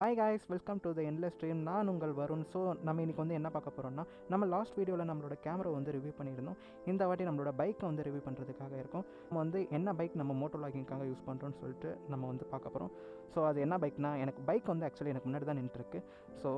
Hi guys, welcome to the endless stream. நான் உங்கள் Varun. So நம்ம இன்றைக்கி வந்து என்ன பார்க்க போகிறோம்னா, நம்ம லாஸ்ட் வீடியோவில் நம்மளோட கேமரா வந்து ரிவ்யூ பண்ணியிருந்தோம். இந்த வாட்டி நம்மளோட பைக்கை வந்து ரிவ்யூ பண்ணுறதுக்காக இருக்கும். நம்ம வந்து என்ன பைக் நம்ம மோட்டோ வ்ளாகிங்காக யூஸ் பண்ணுறோன்னு சொல்லிட்டு நம்ம வந்து பார்க்க போகிறோம். ஸோ அது என்ன பைக்னா, எனக்கு பைக் வந்து ஆக்சுவலி எனக்கு முன்னாடி தான் நின்றுருக்கு. ஸோ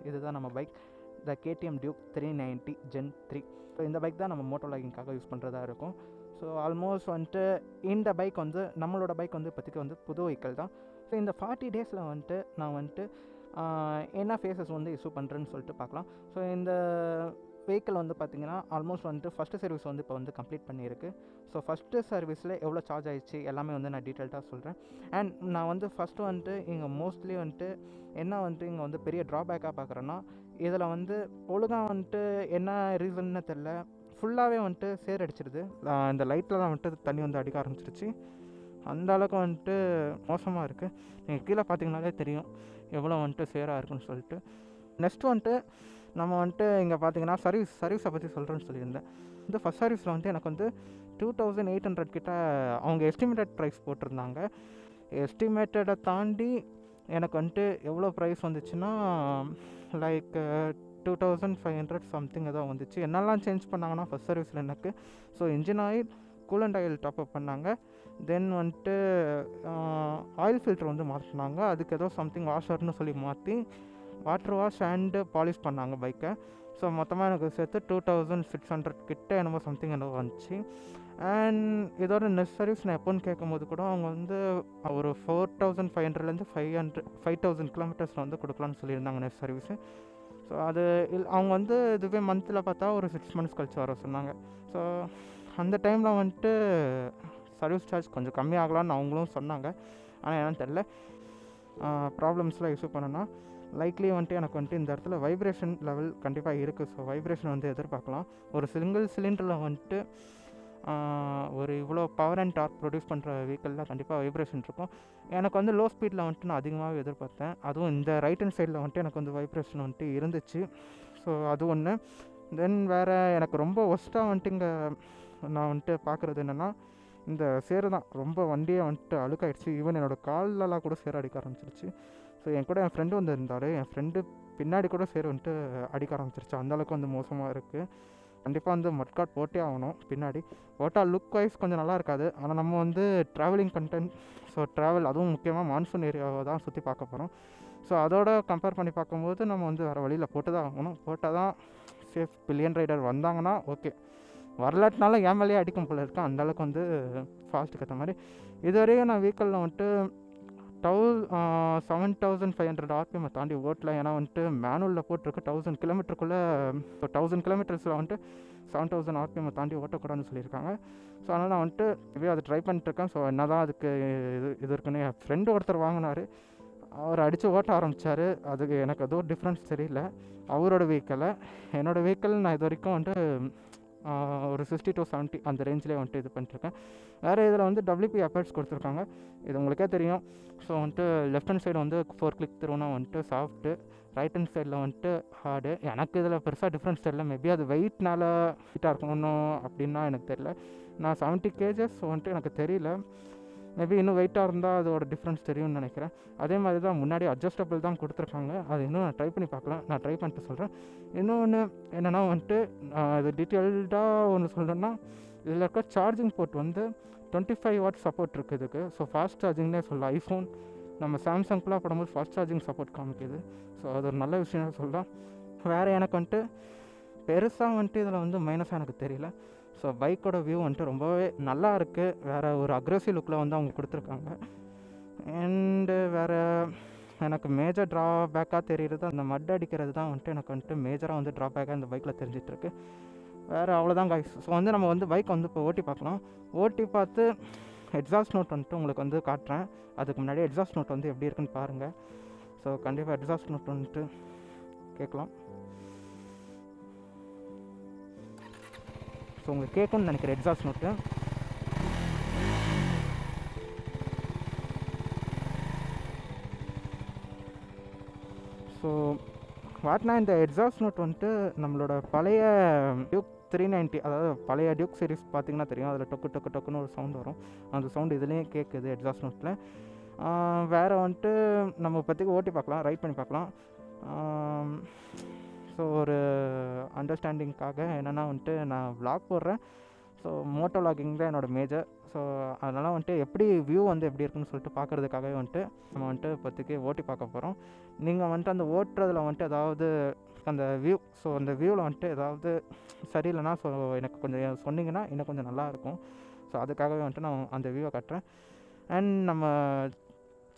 இதுதான் நம்ம பைக், த KTM Duke 390 Gen 3. ஸோ இந்த பைக் தான் நம்ம மோட்டோ வ்ளாகிங்காக யூஸ் பண்ணுறதா இருக்கும். ஸோ ஆல்மோஸ்ட் வந்துட்டு இந்த பைக் வந்து நம்மளோட பைக் வந்து இப்போதைக்கு வந்து புது வெஹிக்கிள் தான். ஸோ இந்த 40 டேஸில் வந்துட்டு நான் வந்துட்டு என்ன ஃபேஸஸ் வந்து இஷ்யூ பண்ணுறேன்னு சொல்லிட்டு பார்க்கலாம். ஸோ இந்த வெஹிக்கிள் வந்து பார்த்திங்கன்னா ஆல்மோஸ்ட் வந்துட்டு ஃபஸ்ட்டு சர்வீஸ் வந்து இப்போ வந்து கம்ப்ளீட் பண்ணியிருக்கு. ஸோ ஃபஸ்ட்டு சர்வீஸில் எவ்வளோ சார்ஜ் ஆகிடுச்சு எல்லாமே வந்து நான் டீட்டெயில்டாக சொல்கிறேன். அண்ட் நான் வந்து ஃபஸ்ட்டு வந்துட்டு இங்கே மோஸ்ட்லி வந்துட்டு என்ன வந்துட்டு இங்கே வந்து பெரிய ட்ராபேக்காக பார்க்குறேன்னா, இதில் வந்து ஒழுங்காக வந்துட்டு என்ன ரீசன்னு தெரில, ஃபுல்லாகவே வந்துட்டு சேர் அடிச்சிடுது. இந்த லைட்டில் தான் வந்துட்டு தண்ணி வந்து அடிக்க ஆரம்பிச்சிருச்சு. அந்த அளவுக்கு வந்துட்டு மோசமாக இருக்குது. நீங்கள் கீழே பார்த்தீங்கனாலே தெரியும் எவ்வளோ வந்துட்டு சேராக இருக்குன்னு சொல்லிட்டு. நெக்ஸ்ட் வந்துட்டு நம்ம வந்துட்டு இங்கே பார்த்தீங்கன்னா சர்வீஸை பற்றி சொல்கிறேன்னு சொல்லியிருந்தேன். இந்த ஃபஸ்ட் சர்வீஸில் வந்துட்டு எனக்கு வந்து 2800 கிட்ட அவங்க எஸ்டிமேட்டட் ப்ரைஸ் போட்டிருந்தாங்க. எஸ்டிமேட்டடை தாண்டி எனக்கு வந்துட்டு எவ்வளோ ப்ரைஸ் வந்துச்சுன்னா லைக் 2500 சம்திங் ஏதோ வந்துச்சு. என்னெல்லாம் சேஞ்ச் பண்ணாங்கன்னா ஃபஸ்ட் சர்வீஸில் எனக்கு, so engine oil, coolant oil top up பண்ணாங்க. தென் வந்துட்டு ஆயில் ஃபில்ட்ரு வந்து மாற்றினாங்க. அதுக்கு ஏதோ சம்திங் வாஷர்னு சொல்லி மாற்றி வாட்டர் வாஷ் அண்டு பாலிஷ் பண்ணாங்க பைக்கை. ஸோ மொத்தமாக எனக்கு சேர்த்து 2600 கிட்ட என்னமோ சம்திங் என்னவோ வந்துச்சு. அண்ட் இதோட நெக்ஸ்ட் சர்வீஸ் நான் எப்போன்னு கேட்கும்போது கூட அவங்க வந்து ஒரு 4500 5000 கிலோமீட்டர்ஸில் வந்து கொடுக்கலான்னு சொல்லியிருந்தாங்க நெக்ஸ்ட் சர்வீஸு. ஸோ அது அவங்க வந்து இதுவே மந்தில் பார்த்தா ஒரு 6 months கழிச்சு வர சொன்னாங்க. ஸோ அந்த டைமில் வந்துட்டு சர்வீஸ் சார்ஜ் கொஞ்சம் கம்மியாகலான்னு அவங்களும் சொன்னாங்க. ஆனால் என்னன்னு தெரில, ப்ராப்ளம்ஸ்லாம் இஷ்யூ பண்ணனா லைக்லி வந்துட்டு எனக்கு வந்துட்டு இந்த இடத்துல வைப்ரேஷன் லெவல் கண்டிப்பாக இருக்குது. ஸோ வைப்ரேஷன் வந்து எதிர்பார்க்கலாம். ஒரு சிங்கிள் சிலிண்டரில் வந்துட்டு ஒரு இவ்வளோ பவர் அண்ட் டார்க் ப்ரொடியூஸ் பண்ணுற வெஹிக்கிளில் கண்டிப்பாக வைப்ரேஷன் இருக்கும். எனக்கு வந்து லோ ஸ்பீடில் வந்துட்டு நான் அதிகமாகவே எதிர்பார்த்தேன். அதுவும் இந்த ரைட் ஹேண்ட் சைடில் வந்துட்டு எனக்கு வந்து வைப்ரேஷன் வந்துட்டு இருந்துச்சு. ஸோ அது ஒன்று. தென் வேறு எனக்கு ரொம்ப ஒஸ்ட்டாக வந்துட்டு இங்கே நான் வந்துட்டு பார்க்குறது என்னென்னா, இந்த சேரு தான் ரொம்ப வண்டியை வந்துட்டு அழுக்காயிடுச்சு. ஈவன் என்னோடய கால்லலாம் கூட சேர அடிக்க ஆரம்பிச்சிருச்சு. ஸோ என் கூட என் ஃப்ரெண்டு வந்து இருந்தார். என் ஃப்ரெண்டு பின்னாடி கூட சேரு வந்துட்டு அடிக்க ஆரம்பிச்சிருச்சு. அந்தளவுக்கு வந்து மோசமாக இருக்குது. கண்டிப்பாக வந்து மட்காட் போட்டே ஆகணும். பின்னாடி போட்டால் லுக் வைஸ் கொஞ்சம் நல்லா இருக்காது. ஆனால் நம்ம வந்து ட்ராவலிங் கண்டென்ட், ஸோ ட்ராவல், அதுவும் முக்கியமாக மான்சூன் ஏரியாவை தான் சுற்றி பார்க்க போகிறோம். ஸோ அதோட கம்பேர் பண்ணி பார்க்கும்போது நம்ம வந்து வேறு வழியில் போட்டு தான் ஆகணும். போட்டால் தான் சேஃப். பில்லியன் ரைடர் வந்தாங்கன்னா ஓகே, வரலாற்றுனால என் மேலேயே அடிக்கும் போல இருக்கேன். அந்தளவுக்கு வந்து ஃபாஸ்ட்டுக்கு ஏற்ற மாதிரி. இதுவரையும் நான் வெஹிக்கிளில் வந்துட்டு 7500 RPM தாண்டி ஓட்டல. ஏன்னா வந்துட்டு மேனுவலில் போட்டிருக்கு 1000 கிலோமீட்டருக்குள்ளே. ஸோ 1000 கிலோமீட்டர்ஸில் வந்துட்டு 7000 RPM தாண்டி ஓட்டக்கூடாதுன்னு சொல்லியிருக்காங்க. ஸோ அதனால் நான் வந்துட்டு இப்போயே அதை ட்ரை பண்ணிட்டுருக்கேன். ஸோ என்ன தான் அதுக்கு இது இருக்குன்னு என் ஃப்ரெண்டு ஒருத்தர் வாங்கினார். அவர் அடித்து ஓட்ட ஆரம்பித்தார். அதுக்கு எனக்கு எதுவும் டிஃப்ரென்ஸ் தெரியல. அவரோட வெஹிக்கிளை, என்னோடய வெஹிக்கிள் நான் இது வரைக்கும் வந்துட்டு ஒரு 60 to 70 அந்த ரேஞ்சிலே வந்துட்டு இது பண்ணிட்டுருக்கேன். வேறு இதில் வந்து WP அப்பேர்ட்ஸ் கொடுத்துருக்காங்க. இது உங்களுக்கே தெரியும். ஸோ வந்துட்டு லெஃப்ட் ஹேண்ட் சைடு வந்து 4 கிளிக் திருவுனா வந்துட்டு சாஃப்ட்டு, ரைட் ஹேண்ட் சைடில் வந்துட்டு ஹார்டு. எனக்கு இதில் பெருசாக டிஃப்ரென்ஸ் தெரியல. மேபி அது வெயிட்னால் ஹீட்டாக இருக்கணும் அப்படின்னா எனக்கு தெரியல. நான் 70 kgs வந்துட்டு எனக்கு தெரியல. மேபி இன்னும் வெயிட்டாக இருந்தால் அதோட டிஃப்ரென்ஸ் தெரியும்னு நினைக்கிறேன். அதே மாதிரி தான் முன்னாடி அட்ஜஸ்டபிள் தான் கொடுத்துருக்காங்க. அது இன்னும் நான் ட்ரை பண்ணி பார்க்கலாம். நான் ட்ரை பண்ணிட்டு சொல்கிறேன். இன்னொன்று என்னென்னா வந்துட்டு இது டீட்டெயில்டாக ஒன்று சொல்கிறேன்னா, இதில் இருக்க சார்ஜிங் போர்ட் வந்து 25 வாட் சப்போர்ட் இருக்குது இதுக்கு. ஸோ ஃபாஸ்ட் சார்ஜிங்னே சொல்லலாம். ஐஃபோன், நம்ம சாம்சங்க்குலாம் போடும்போது ஃபாஸ்ட் சார்ஜிங் சப்போர்ட் காமிக்குது. ஸோ அது ஒரு நல்ல விஷயம் சொல்லலாம். வேறு எனக்கு வந்துட்டு பெருசாக வந்துட்டு இதில் வந்து மைனஸாக எனக்கு தெரியல. ஸோ பைக்கோட வியூ வந்துட்டு ரொம்பவே நல்லா இருக்குது. வேறு ஒரு அக்ரெசிவ் லுக்கில் வந்து அவங்க கொடுத்துருக்காங்க. அண்டு வேறு எனக்கு மேஜர் ட்ராபேக்காக தெரிகிறது அந்த மட் அடிக்கிறது தான் வந்துட்டு எனக்கு வந்துட்டு மேஜராக வந்து ட்ராபேக்காக இந்த பைக்கில் தெரிஞ்சிட்ருக்கு. வேறு அவ்வளோதான் காய்ஸ். ஸோ வந்து நம்ம வந்து பைக் வந்து இப்போ ஓட்டி பார்க்கலாம். ஓட்டி பார்த்து எக்ஸாஸ்ட் நோட் வந்துட்டு உங்களுக்கு வந்து காட்டுறேன். அதுக்கு முன்னாடி எக்ஸாஸ்ட் நோட் வந்து எப்படி இருக்குன்னு பாருங்கள். ஸோ கண்டிப்பாக எக்ஸாஸ்ட் நோட் வந்துட்டு கேட்கலாம். ஸோ உங்களுக்கு கேட்கும்னு நினைக்கிறேன் எக்ஸாஸ்ட் நோட்டு. ஸோ வாட்டினா இந்த எக்ஸாஸ்ட் நோட் வந்துட்டு நம்மளோட பழைய டியூக் 390, அதாவது பழைய டியூக் சீரிஸ் பார்த்திங்கன்னா தெரியும். அதில் டொக்கு டொக்கு டொக்குன்னு ஒரு சவுண்ட் வரும். அந்த சவுண்டு இதுலேயும் கேட்குது எக்ஸாஸ்ட் நோட்டில். வேறு வந்துட்டு நம்ம இப்போதைக்கு ஓட்டி பார்க்கலாம், ரைட் பண்ணி பார்க்கலாம். ஸோ ஒரு அண்டர்ஸ்டாண்டிங்காக என்னென்னா வந்துட்டு நான் விளாக் போடுறேன். ஸோ மோட்டோ விளாகிங் தான் என்னோடய மேஜர். ஸோ அதனால் வந்துட்டு எப்படி வியூ வந்து எப்படி இருக்குன்னு சொல்லிட்டு பார்க்குறதுக்காகவே வந்துட்டு நம்ம வந்துட்டு இப்போதைக்கு ஓட்டி பார்க்க போகிறோம். நீங்கள் வந்துட்டு அந்த ஓட்டுறதுல வந்துட்டு ஏதாவது அந்த வியூ, ஸோ அந்த வியூவில் வந்துட்டு ஏதாவது சரியில்லைனா ஸோ எனக்கு கொஞ்சம் சொன்னிங்கன்னா இன்னும் கொஞ்சம் நல்லாயிருக்கும். ஸோ அதுக்காகவே வந்துட்டு நான் அந்த வியூவை கட்டுறேன். அண்ட் நம்ம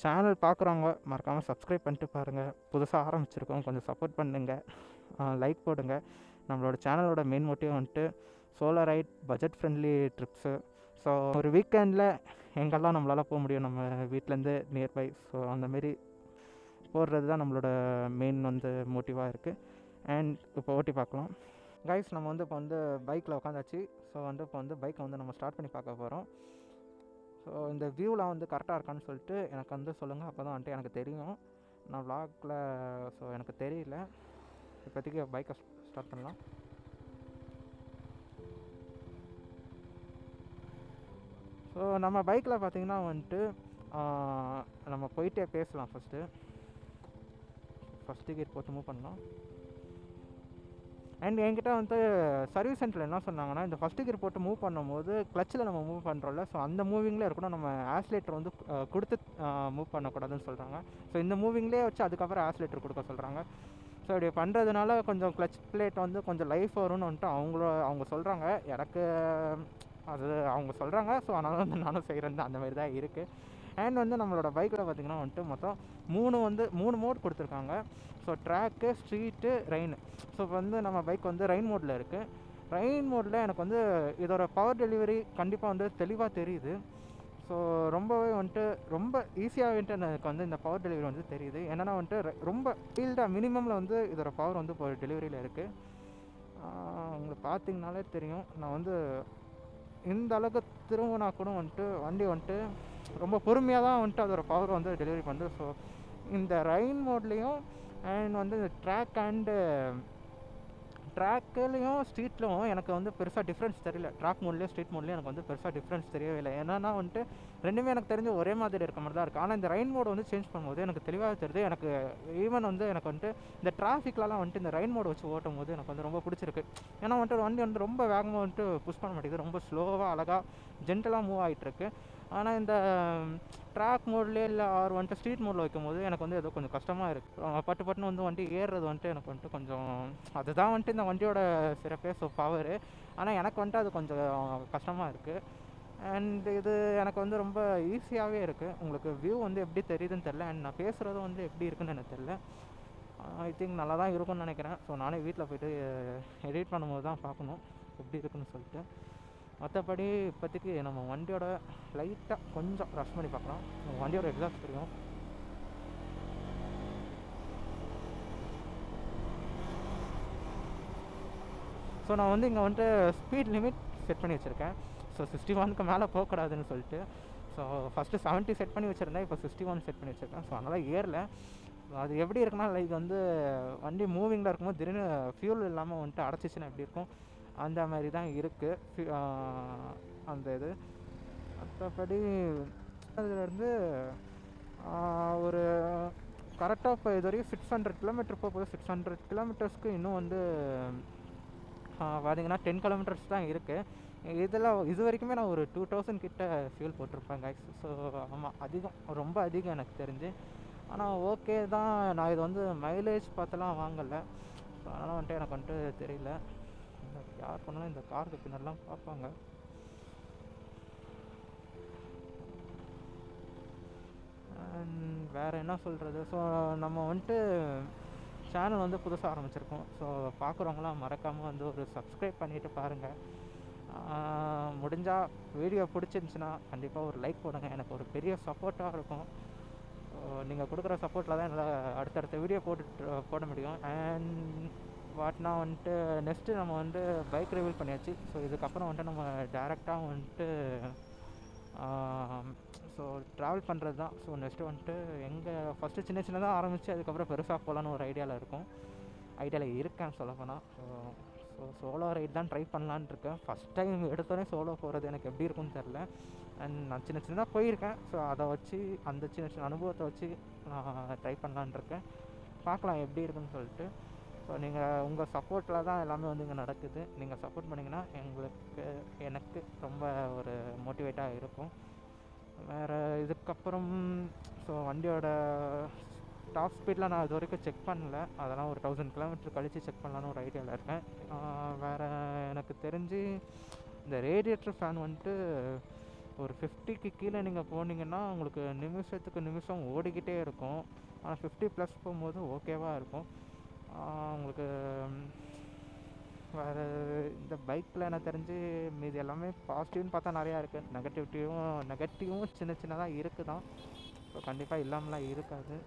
சேனல் பார்க்குறவங்க மறக்காமல் சப்ஸ்கிரைப் பண்ணிட்டு பாருங்கள். புதுசாக ஆரம்பிச்சிருக்கோம், கொஞ்சம் சப்போர்ட் பண்ணுங்கள், லைக் போடுங்க. நம்மளோட சேனலோட மெயின் மோட்டிவ் வந்துட்டு solo right, budget friendly trips. So ஒரு வீக்கெண்டில் எங்கெல்லாம் நம்மளால் போக முடியும் நம்ம வீட்டிலேருந்து நியர்பை, ஸோ அந்தமாரி போடுறது தான் நம்மளோட மெயின் வந்து மோட்டிவாக இருக்குது. அண்ட் இப்போ ஓட்டி பார்க்கலாம். கைஸ், நம்ம வந்து இப்போ வந்து பைக்கில் உட்காந்தாச்சு. ஸோ வந்து இப்போ வந்து பைக்கை வந்து நம்ம ஸ்டார்ட் பண்ணி பார்க்க போகிறோம். ஸோ இந்த வியூலாம் வந்து கரெக்டாக இருக்கான்னு சொல்லிட்டு எனக்கு வந்து சொல்லுங்கள். அப்போ தான் வந்துட்டு எனக்கு தெரியும். நான் விளாகில் ஸோ எனக்கு தெரியல. இப்போதைக்கு பைக்கை ஸ்டார்ட் பண்ணலாம். ஸோ நம்ம பைக்கில் பார்த்திங்கன்னா வந்துட்டு நம்ம போயிட்டே பேசலாம். ஃபஸ்ட்டு கியர் போட்டு மூவ் பண்ணலாம். அண்ட் என்கிட்ட வந்து சர்வீஸ் சென்டரில் என்ன சொன்னாங்கன்னா, இந்த ஃபஸ்ட்டு கியர் போட்டு மூவ் பண்ணும்போது கிளச்சில் நம்ம மூவ் பண்ணுறோம்ல, ஸோ அந்த மூவிங்லேயே இருக்கணும், நம்ம ஆக்சிலேட்டர் வந்து கொடுத்து மூவ் பண்ணக்கூடாதுன்னு சொல்கிறாங்க. ஸோ இந்த மூவிங்லேயே வச்சு அதுக்கப்புறம் ஆக்சிலேட்டர் கொடுக்க சொல்கிறாங்க. ஸோ இப்படி பண்ணுறதுனால கொஞ்சம் கிளச் பிளேட் வந்து கொஞ்சம் லைஃப் வரும்னு வந்துட்டு அவங்க சொல்கிறாங்க. எனக்கு அது அவங்க சொல்கிறாங்க. ஸோ அதனால் வந்து நானும் செய்கிறேன். அந்த மாதிரி தான் இருக்குது. அண்ட் வந்து நம்மளோட பைக்கில் பார்த்திங்கன்னா வந்துட்டு மொத்தம் 3 மோட் கொடுத்துருக்காங்க. So track, street, rain. So இப்போ வந்து நம்ம பைக் வந்து ரெயின் மோடில் இருக்குது. ரெயின் மோடில் எனக்கு வந்து இதோட பவர் டெலிவரி கண்டிப்பாக வந்து தெளிவாக தெரியுது. ஸோ ரொம்பவே வந்துட்டு ரொம்ப ஈஸியாக வந்துட்டு எனக்கு வந்து இந்த பவர் டெலிவரி வந்து தெரியுது. என்னென்னா வந்துட்டு ரொம்ப ஃபீல்டாக மினிமமில் வந்து இதோட பவர் வந்து இப்போ டெலிவரியில் இருக்குது. உங்களுக்கு பார்த்திங்கனாலே தெரியும். நான் வந்து இந்த அளவுக்கு திரும்பினா கூட வந்துட்டு வண்டி வந்துட்டு ரொம்ப பொறுமையாக தான் வந்துட்டு அதோட பவர் வந்து டெலிவரி பண்ணுது. ஸோ இந்த ரெயின் மோட்லேயும் அண்ட் வந்து இந்த ட்ராக்லேயும் ஸ்ட்ரீட்லையும் எனக்கு வந்து பெருசாக டிஃப்ரென்ஸ் தெரியல. ட்ராக் மோட்லேயும் ஸ்ட்ரீட் மோட்லேயும் எனக்கு வந்து பெருசாக டிஃப்ரென்ஸ் தெரியவே இல்லை. ஏன்னா வந்துட்டு ரெண்டுமே எனக்கு தெரிஞ்ச ஒரே மாதிரி இருக்க மாதிரி தான் இருக்குது. ஆனால் இந்த ரெயின் மோட் வந்து சேஞ்ச் பண்ணும்போது எனக்கு தெளிவாக தெரியுது. எனக்கு ஈவன் வந்து எனக்கு வந்துட்டு இந்த டிராஃபிக்லலாம் வந்துட்டு இந்த ரெயின் மோட் வச்சு ஓட்டும் போது எனக்கு வந்து ரொம்ப பிடிச்சிருக்கு. ஏன்னா வந்துட்டு வண்டி வந்து ரொம்ப வேகமாக வந்துட்டு புஷ் பண்ண மாட்டேங்குது. ரொம்ப ஸ்லோவாக அழகாக ஜென்டலாக மூவ் ஆகிட்டுருக்கு. ஆனால் இந்த ட்ராக் மோட்லேயே இல்லை வந்துட்டு ஸ்ட்ரீட் மோடில் வைக்கும்போது எனக்கு வந்து ஏதோ கொஞ்சம் கஷ்டமாக இருக்குது. பட்டுன்னு வந்து வண்டி ஏறுறது வந்துட்டு எனக்கு வந்துட்டு கொஞ்சம் அதுதான் வந்துட்டு இந்த வண்டியோட சிறப்பே. So power. ஆனால் எனக்கு வந்துட்டு அது கொஞ்சம் கஷ்டமாக இருக்குது. அண்ட் இது எனக்கு வந்து ரொம்ப ஈஸியாகவே இருக்குது. உங்களுக்கு வியூ வந்து எப்படி தெரியுதுன்னு தெரில. அண்ட் நான் பேசுகிறதும் வந்து எப்படி இருக்குன்னு எனக்கு தெரில. ஐ திங்க் நல்லா தான் இருக்கும்னு நினைக்கிறேன். ஸோ நானே வீட்டில் போய்ட்டு எடிட் பண்ணும்போது தான் பார்க்கணும் எப்படி இருக்குன்னு சொல்லிட்டு. மற்றபடி இப்போதைக்கு நம்ம வண்டியோட லைட்டாக கொஞ்சம் ரஷ் பண்ணி பார்க்கலாம். வண்டியோட எக்ஸாஸ்ட் தெரியும். ஸோ நான் வந்து இங்கே வந்துட்டு ஸ்பீட் லிமிட் செட் பண்ணி வச்சுருக்கேன். ஸோ 61க்கு மேலே போகக்கூடாதுன்னு சொல்லிட்டு. ஸோ ஃபஸ்ட்டு 70 செட் பண்ணி வச்சுருந்தேன். இப்போ 61 செட் பண்ணி வச்சுருக்கேன். ஸோ அதனால் ஏறல. அது எப்படி இருக்குன்னா, லைக் வந்து வண்டி மூவிங்கில் இருக்கும்போது திடீர்னு ஃபியூல் இல்லாமல் வந்துட்டு அடைச்சிச்சின்னா எப்படி இருக்கும், அந்த மாதிரி தான் இருக்குது அந்த இது. மற்றபடி அதுலேருந்து ஒரு கரெக்டாக இப்போ இது வரைக்கும் 600 கிலோமீட்டர் போகுது. 600 கிலோமீட்டர்ஸ்க்கு இன்னும் வந்து பார்த்திங்கன்னா 10 கிலோமீட்டர்ஸ் தான் இருக்குது. இதில் இது வரைக்குமே நான் ஒரு 2000 கிட்ட ஃபியூல் போட்டிருப்பேன் கைஸ். ஸோ ஆமாம், அதிகம், ரொம்ப அதிகம் எனக்கு தெரிஞ்சு. ஆனால் ஓகே தான். நான் இது வந்து மைலேஜ் பார்த்தெல்லாம் வாங்கலை. ஸோ அதனால் வந்துட்டு எனக்கு வந்துட்டு தெரியல. யார் பண்ணாலும் இந்த காருக்கு பின்னெல்லாம் பார்ப்பாங்க. வேறு என்ன சொல்கிறது. ஸோ நம்ம வந்துட்டு சேனல் வந்து புதுசாக ஆரம்பிச்சிருக்கோம். ஸோ பார்க்குறவங்களாம் மறக்காமல் வந்து ஒரு சப்ஸ்கிரைப் பண்ணிவிட்டு பாருங்கள். முடிஞ்சால் வீடியோ பிடிச்சிருந்துச்சின்னா கண்டிப்பாக ஒரு லைக் போடுங்க. எனக்கு ஒரு பெரிய சப்போர்ட்டாக இருக்கும். நீங்கள் கொடுக்குற சப்போர்ட்டில் தான் என்னால் அடுத்தடுத்த வீடியோ போட முடியும். அண்ட் வாட்னா வந்துட்டு நெக்ஸ்ட்டு நம்ம வந்து பைக் ரிவீல் பண்ணியாச்சு. ஸோ இதுக்கப்புறம் வந்துட்டு நம்ம டேரெக்டாக வந்துட்டு ஸோ ட்ராவல் பண்ணுறது தான். ஸோ நெக்ஸ்ட்டு வந்துட்டு எங்கே ஃபஸ்ட்டு சின்ன சின்னதாக ஆரம்பித்து அதுக்கப்புறம் பெருசாக போகலான்னு ஒரு ஐடியாவில் இருக்கேன் சொல்லப்போனால். ஸோ சோலோ ரைட் தான் ட்ரை பண்ணலான்னு இருக்கேன். ஃபஸ்ட் டைம் எடுத்தோடனே சோலோ போகிறது எனக்கு எப்படி இருக்குன்னு தெரில. அண்ட் நான் சின்ன சின்னதாக போயிருக்கேன். ஸோ அதை வச்சு அந்த சின்ன சின்ன அனுபவத்தை வச்சு நான் ட்ரை பண்ணலான்னு இருக்கேன். பார்க்கலாம் எப்படி இருக்குன்னு சொல்லிட்டு. ஸோ நீங்கள் உங்கள் சப்போர்ட்டில் தான் எல்லாமே வந்து இங்கே நடக்குது. நீங்கள் சப்போர்ட் பண்ணிங்கன்னா எனக்கு ரொம்ப ஒரு மோட்டிவேட்டாக இருக்கும். வேறு இதுக்கப்புறம் ஸோ வண்டியோட டாப் ஸ்பீடில் நான் இது வரைக்கும் செக் பண்ணல. அதெல்லாம் ஒரு 1000 கிலோமீட்டர் கழித்து செக் பண்ணலான்னு ஒரு ஐடியாவில் இருக்கேன். வேறு எனக்கு தெரிஞ்சு இந்த ரேடியேட்டர் ஃபேன் வந்துட்டு ஒரு 50க்கு கீழே நீங்கள் போனீங்கன்னா உங்களுக்கு நிமிஷத்துக்கு நிமிஷம் ஓடிக்கிட்டே இருக்கும். ஆனால் 50 ப்ளஸ் போகும்போது ஓகேவாக இருக்கும். உங்களுக்கு வேறு இந்த பைக்கில் எனக்கு தெரிஞ்சு மீது எல்லாமே பாசிட்டிவ்னு பார்த்தா நிறையா இருக்குது. நெகட்டிவும் சின்ன சின்னதாக இருக்குது தான். ஸோ கண்டிப்பாக இல்லாமலாம் இருக்காது.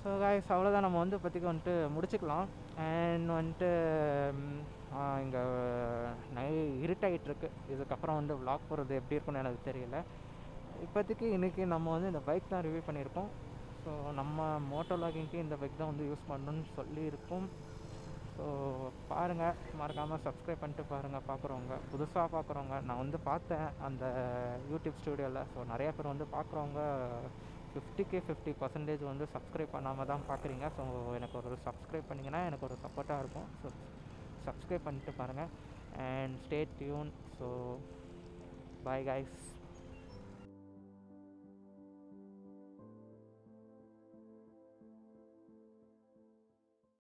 ஸோ காய்ஸ் அவ்வளோதான். நம்ம வந்து இப்போதைக்கு வந்துட்டு முடிச்சுக்கலாம். அண்ட் வந்துட்டு இங்கே இருட்டாகிட்டுருக்கு. இதுக்கப்புறம் வந்து விளாக் போகிறது எப்படி இருக்குன்னு எனக்கு தெரியல. இப்போதைக்கு இன்றைக்கி நம்ம வந்து இந்த பைக் தான் ரிவ்யூ பண்ணியிருக்கோம். ஸோ நம்ம மோட்டோ வ்ளாகிங்க்கு இந்த பைக் தான் வந்து யூஸ் பண்ணணும்னு சொல்லியிருக்கோம். ஸோ பாருங்கள், மறக்காமல் சப்ஸ்கிரைப் பண்ணிட்டு பாருங்கள். பார்க்குறவங்க புதுசாக பார்க்குறவங்க, நான் வந்து பார்த்தேன் அந்த யூடியூப் ஸ்டூடியோவில். ஸோ நிறையா பேர் வந்து பார்க்குறவங்க 50க்கு 50% வந்து சப்ஸ்கிரைப் பண்ணாமல் தான் பார்க்குறீங்க. ஸோ எனக்கு ஒரு சப்ஸ்கிரைப் பண்ணிங்கன்னா எனக்கு ஒரு சப்போர்ட்டாக இருக்கும். ஸோ சப்ஸ்கிரைப் பண்ணிட்டு பாருங்கள். And stay tune. So bye guys.